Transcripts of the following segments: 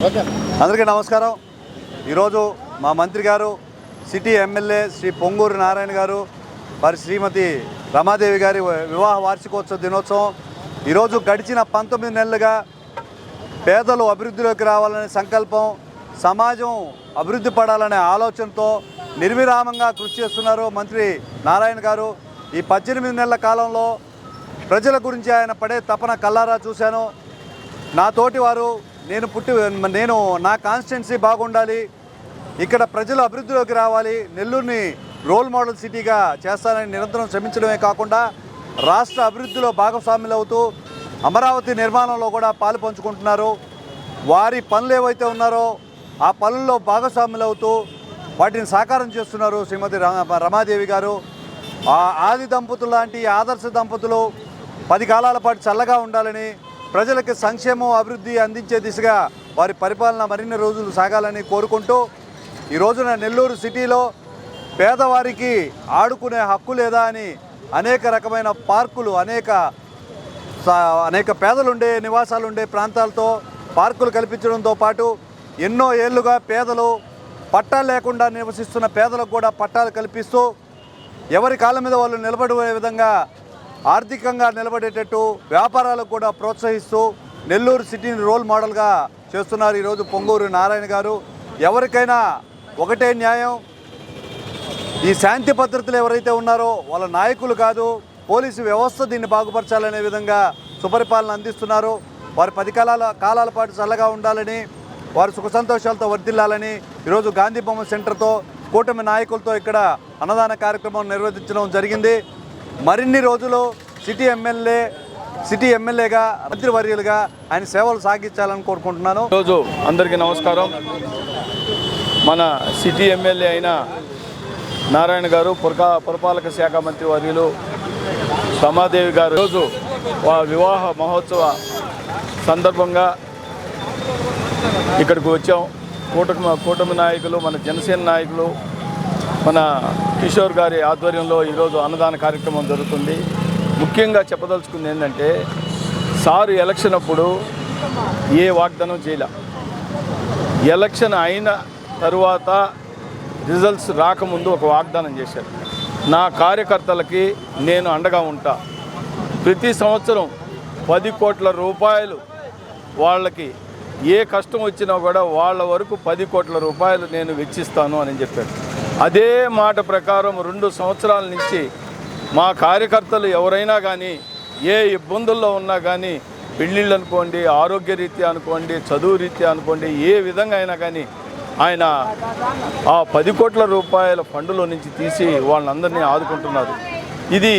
అందరికీ నమస్కారం. ఈరోజు మా మంత్రి గారు సిటీ ఎమ్మెల్యే శ్రీ పొంగూరు నారాయణ గారు వారి శ్రీమతి రమాదేవి గారి వివాహ వార్షికోత్సవ దినోత్సవం. ఈరోజు గడిచిన 19 నెలలుగా పేదలు అభివృద్ధిలోకి రావాలనే సంకల్పం, సమాజం అభివృద్ధి పడాలనే ఆలోచనతో నిర్విరామంగా కృషి చేస్తున్నారు మంత్రి నారాయణ గారు. ఈ 18 నెలల కాలంలో ప్రజల గురించి ఆయన పడే తపన కల్లారా చూశాను. నాతోటి వారు నేను నా కాన్స్టిట్యున్సీ బాగుండాలి, ఇక్కడ ప్రజలు అభివృద్ధిలోకి రావాలి, నెల్లూరుని రోల్ మోడల్ సిటీగా చేస్తానని నిరంతరం శ్రమించడమే కాకుండా రాష్ట్ర అభివృద్ధిలో భాగస్వాములు అవుతూ అమరావతి నిర్మాణంలో కూడా పాలు పంచుకుంటున్నారు. వారి పనులు ఏవైతే ఉన్నారో ఆ పనుల్లో భాగస్వాములు అవుతూ వాటిని సాకారం చేస్తున్నారు శ్రీమతి రమాదేవి గారు. ఆ ఆది దంపతులు లాంటి ఆదర్శ దంపతులు 10 కాలాల పాటు చల్లగా ఉండాలని, ప్రజలకు సంక్షేమం అభివృద్ధి అందించే దిశగా వారి పరిపాలన మరిన్ని రోజులు సాగాలని కోరుకుంటూ ఈ రోజున నెల్లూరు సిటీలో పేదవారికి ఆడుకునే హక్కు లేదా అని అనేక రకమైన పార్కులు, అనేక పేదలుండే నివాసాలుండే ప్రాంతాలతో పార్కులు కల్పించడంతో పాటు ఎన్నో ఏళ్లుగా పేదలు పట్టాలు లేకుండా నివసిస్తున్న పేదలకు కూడా పట్టాలు కల్పిస్తూ ఎవరి కాళ్ళ మీద వాళ్ళు నిలబడే విధంగా ఆర్థికంగా నిలబడేటట్టు వ్యాపారాలకు కూడా ప్రోత్సహిస్తూ నెల్లూరు సిటీని రోల్ మోడల్గా చేస్తున్నారు ఈరోజు పొంగూరు నారాయణ గారు. ఎవరికైనా ఒకటే న్యాయం, ఈ శాంతి భద్రతలు ఎవరైతే ఉన్నారో వాళ్ళ నాయకులు కాదు, పోలీసు వ్యవస్థ దీన్ని బాగుపరచాలనే విధంగా సుపరిపాలన అందిస్తున్నారు. వారు 10 కాలాల పాటు చల్లగా ఉండాలని, వారు సుఖ సంతోషాలతో వర్ధిల్లాలని ఈరోజు గాంధీ బొమ్మ సెంటర్తో కూటమి నాయకులతో ఇక్కడ అన్నదాన కార్యక్రమం నిర్వహించడం జరిగింది. మరిన్ని రోజులు సిటీ ఎమ్మెల్యేగా మంత్రివర్యులుగా ఆయన సేవలు సాగించాలని కోరుకుంటున్నాను. ఈరోజు అందరికీ నమస్కారం. మన సిటీ ఎమ్మెల్యే అయిన నారాయణ గారు, పురపాలక శాఖ మంత్రి వర్యులు రమాదేవి గారు ఈరోజు వివాహ మహోత్సవ సందర్భంగా ఇక్కడికి వచ్చాం. కూటమి నాయకులు, మన జనసేన నాయకులు, మన కిషోర్ గారి ఆధ్వర్యంలో ఈరోజు అన్నదాన కార్యక్రమం జరుగుతుంది. ముఖ్యంగా చెప్పదలుచుకుంది ఏంటంటే, సారు ఎలక్షన్ అప్పుడు ఏ వాగ్దానం చేయలే. ఎలక్షన్ అయిన తరువాత రిజల్ట్స్ రాకముందు ఒక వాగ్దానం చేశారు, నా కార్యకర్తలకి నేను అండగా ఉంటా, ప్రతి సంవత్సరం 10 కోట్ల రూపాయలు వాళ్ళకి ఏ కష్టం వచ్చినా కూడా వాళ్ళ వరకు 10 కోట్ల రూపాయలు నేను వెచ్చిస్తాను అని చెప్పారు. అదే మాట ప్రకారం 2 సంవత్సరాల నుంచి మా కార్యకర్తలు ఎవరైనా కానీ ఏ ఇబ్బందుల్లో ఉన్నా కానీ, పెళ్ళిళ్ళు అనుకోండి, ఆరోగ్య రీత్యా అనుకోండి, చదువు రీత్యా అనుకోండి, ఏ విధంగా అయినా కానీ ఆయన ఆ 10 కోట్ల రూపాయల ఫండులో నుంచి తీసి వాళ్ళందరినీ ఆదుకుంటున్నారు. ఇది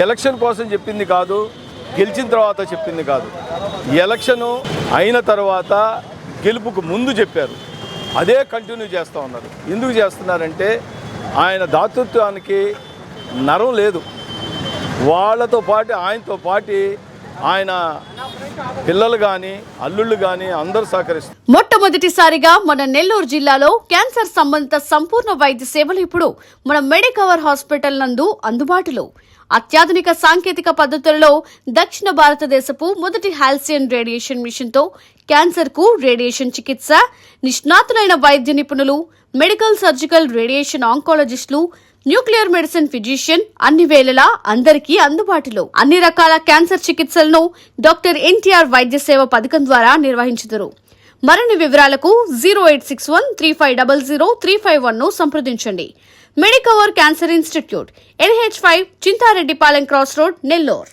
ఎలక్షన్ కోసం చెప్పింది కాదు, గెలిచిన తర్వాత చెప్పింది కాదు. ఎలక్షను అయిన తర్వాత గెలుపుకు ముందు చెప్పారు. అదే కంటిన్యూ చేస్తూ ఉన్నారు. ఎందుకు చేస్తున్నారంటే ఆయన దాతృత్వానికి నరం లేదు. వాళ్ళతో పాటు ఆయనతో పాటు ఆయన పిల్లలు కానీ అల్లుళ్ళు కానీ అందరూ సహకరిస్తారు. మొట్టమొదటిసారిగా మన నెల్లూరు జిల్లాలో క్యాన్సర్ సంబంధిత సంపూర్ణ వైద్య సేవలు ఇప్పుడు మన మెడికవర్ హాస్పిటల్ నందు అందుబాటులో. అత్యాధునిక సాంకేతిక పద్ధతులలో దక్షిణ భారతదేశపు మొదటి హాల్సియన్ రేడియేషన్ మిషన్ తో క్యాన్సర్ కు రేడియేషన్ చికిత్స, నిష్ణాతులైన వైద్య నిపుణులు, మెడికల్ సర్జికల్ రేడియేషన్ ఆంకాలజిస్టులు, న్యూక్లియర్ మెడిసిన్ ఫిజిషియన్ అన్ని వేళలా అందరికీ అందుబాటులో. అన్ని రకాల క్యాన్సర్ చికిత్సలను డాక్టర్ ఎన్టీఆర్ వైద్య సేవ పథకం ద్వారా నిర్వహించుదురు. మరిన్ని వివరాలకు 086135003551 ను సంప్రదించండి. Medicover cancer institute, NH5, Chintareddypalem cross road, Nellore.